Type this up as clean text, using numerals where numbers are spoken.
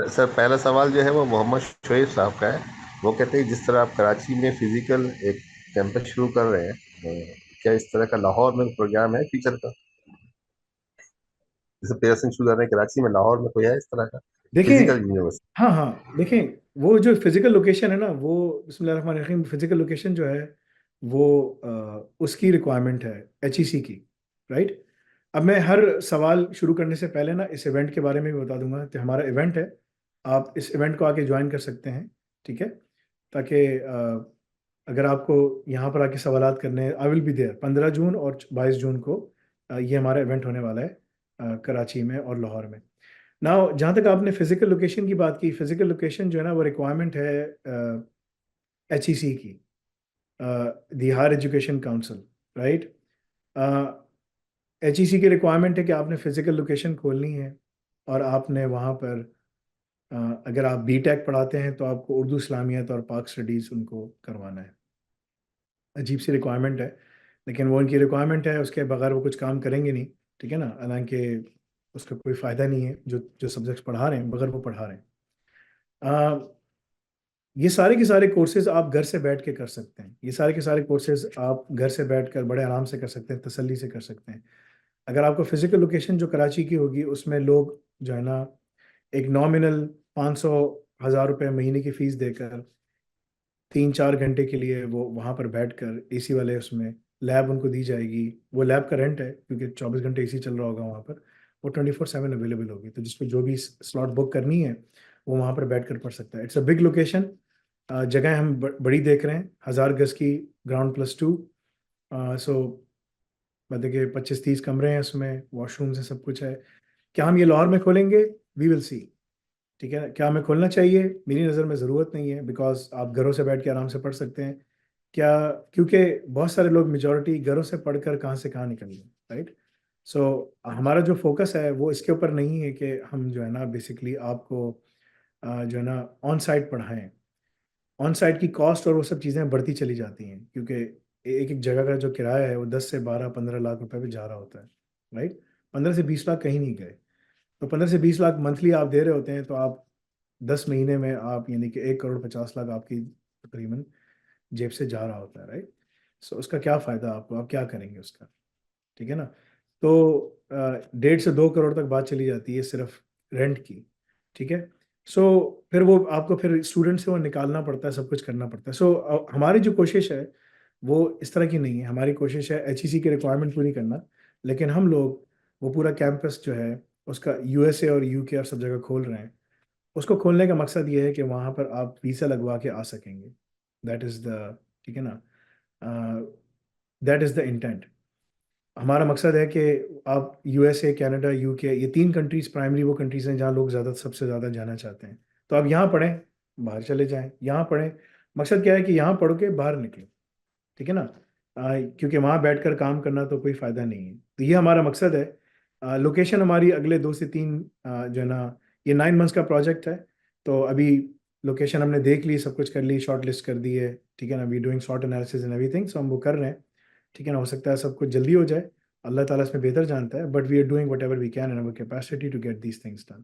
Sir पहला सवाल जो है वो मोहम्मद शोएब साहब का है। वो कहते हैं जिस तरह आप कराची में फिजिकल एक कैंपस शुरू कर रहे हैं, क्या इस तरह का लाहौर में प्रोग्राम है फ्यूचर का? जैसे पेयरसिंग शुरू कर रहे हैं कराची में, लाहौर में कोई है इस तरह का देखें, फिजिकल यूनिवर्सिटी? हाँ हाँ, देखें, वो जो फिजिकल लोकेशन है ना, वो बिस्मिल्लाहिर्रहमानिर्रहीम, फिजिकल लोकेशन जो है वो उसकी रिक्वायरमेंट है एचईसी की, राइट। अब मैं हर सवाल शुरू करने से पहले ना इस इवेंट के बारे में भी बता दूंगा कि हमारा इवेंट है। आप इस इवेंट को आके ज्वाइन कर सकते हैं, ठीक है, ताकि अगर आपको यहाँ पर आके सवालात करने, आई विल बी देयर 15 जून और 22 जून को। ये हमारा इवेंट होने वाला है कराची में और लाहौर में। नाउ जहाँ तक आपने फिजिकल लोकेशन की बात की, फिजिकल लोकेशन जो है ना वो रिक्वायरमेंट है एचईसी की, the higher education council, right. HEC की रिक्वायरमेंट है कि आपने फिजिकल लोकेशन खोलनी है और आपने वहाँ पर अ, अगर आप बीटेक पढ़ाते हैं तो आपको उर्दू इस्लामियत और पाक स्टडीज़ उनको करवाना है। अजीब सी रिक्वायरमेंट है, लेकिन वो उनकी रिक्वायरमेंट है, उसके बगैर वो कुछ काम करेंगे नहीं, ठीक है ना। हालांकि उसका कोई फ़ायदा नहीं है, जो जो सब्जेक्ट्स पढ़ा रहे हैं मगर वो पढ़ा रहे हैं। ये सारे के सारे कोर्सेज आप घर से बैठ के कर सकते हैं। ये सारे के सारे कोर्सेज आप घर से बैठ कर बड़े आराम से कर सकते हैं, तसल्ली से कर सकते हैं। अगर आपको फिजिकल लोकेशन जो कराची की होगी उसमें लोग जो है ना एक नॉमिनल 500 हज़ार रुपये महीने की फ़ीस देकर 3-4 घंटे के लिए वो वहाँ पर बैठ कर एसी वाले उसमें लैब उनको दी जाएगी। वो लैब का रेंट है क्योंकि 24 घंटे एसी चल रहा होगा वहाँ पर। वो 24/7 अवेलेबल होगी, तो जिसको जो भी स्लॉट बुक करनी है वो वहाँ पर बैठ कर पढ़ सकता है। It's a big location. जगह हम बड़ी देख रहे हैं, 1000 गज की, ग्राउंड +2। सो मतलब कि 25-30 कमरे हैं उसमें, वॉशरूम से सब कुछ है। क्या हम ये लाहौर में खोलेंगे? We will see. ठीक है, क्या हमें खोलना चाहिए? मेरी नज़र में ज़रूरत नहीं है, बिकॉज आप घरों से बैठ के आराम से पढ़ सकते हैं। क्या? क्योंकि बहुत सारे लोग, मेजोरिटी घरों से पढ़कर कहाँ से कहाँ निकल गए, राइट। सो हमारा जो फोकस है वो इसके ऊपर नहीं है कि हम जो है ना बेसिकली आपको जो है ना ऑन साइट पढ़ाएं। ऑन साइट की कॉस्ट और वो सब चीज़ें बढ़ती चली जाती हैं, क्योंकि एक एक जगह का जो किराया है वो 10 से 12-15 लाख रुपए पे जा रहा होता है, राइट। 15 से 20 लाख कहीं नहीं गए। तो 15 से 20 लाख मंथली आप दे रहे होते हैं, तो आप 10 महीने में आप यानी कि 1,50,00,000 आपकी तकरीबन जेब से जा रहा होता है, राइट। सो उसका क्या फ़ायदा आपको? आप क्या करेंगे उसका? ठीक है ना। तो 1.5 से 2 करोड़ तक बात चली जाती है सिर्फ रेंट की, ठीक है। सो फिर वो आपको फिर स्टूडेंट से वो निकालना पड़ता है, सब कुछ करना पड़ता है। सो हमारी जो कोशिश है वो इस तरह की नहीं है। हमारी कोशिश है एचईसी की रिक्वायरमेंट पूरी करना, लेकिन हम लोग वो पूरा कैंपस जो है उसका यूएसए और यूके और सब जगह खोल रहे हैं। उसको खोलने का मकसद ये है कि वहाँ पर आप वीज़ा लगवा के आ सकेंगे। दैट इज़ द, ठीक है ना, दैट इज़ द इंटेंट। हमारा मकसद है कि आप यूएसए, कनाडा, यूके, ये 3 कंट्रीज प्राइमरी वो कंट्रीज हैं जहाँ लोग ज़्यादा, सबसे ज़्यादा जाना चाहते हैं। तो आप यहाँ पढ़ें, बाहर चले जाएं, यहाँ पढ़ें। मकसद क्या है कि यहाँ पढ़ के बाहर निकलें, ठीक है ना। क्योंकि वहाँ बैठकर काम करना तो कोई फ़ायदा नहीं है। तो ये हमारा मकसद है। लोकेशन हमारी अगले 2 से 3 जो है ना, ये 9 मंथ्स का प्रोजेक्ट है। तो अभी लोकेशन हमने देख ली, सब कुछ कर ली, शॉर्ट लिस्ट कर दी है, ठीक है ना। We doing short analysis and everything, so हम वो कर रहे हैं, ठीक है ना। हो सकता है सब कुछ जल्दी हो जाए, अल्लाह ताला इसमें बेहतर जानता है, but we are doing whatever we can in our capacity to get these things done.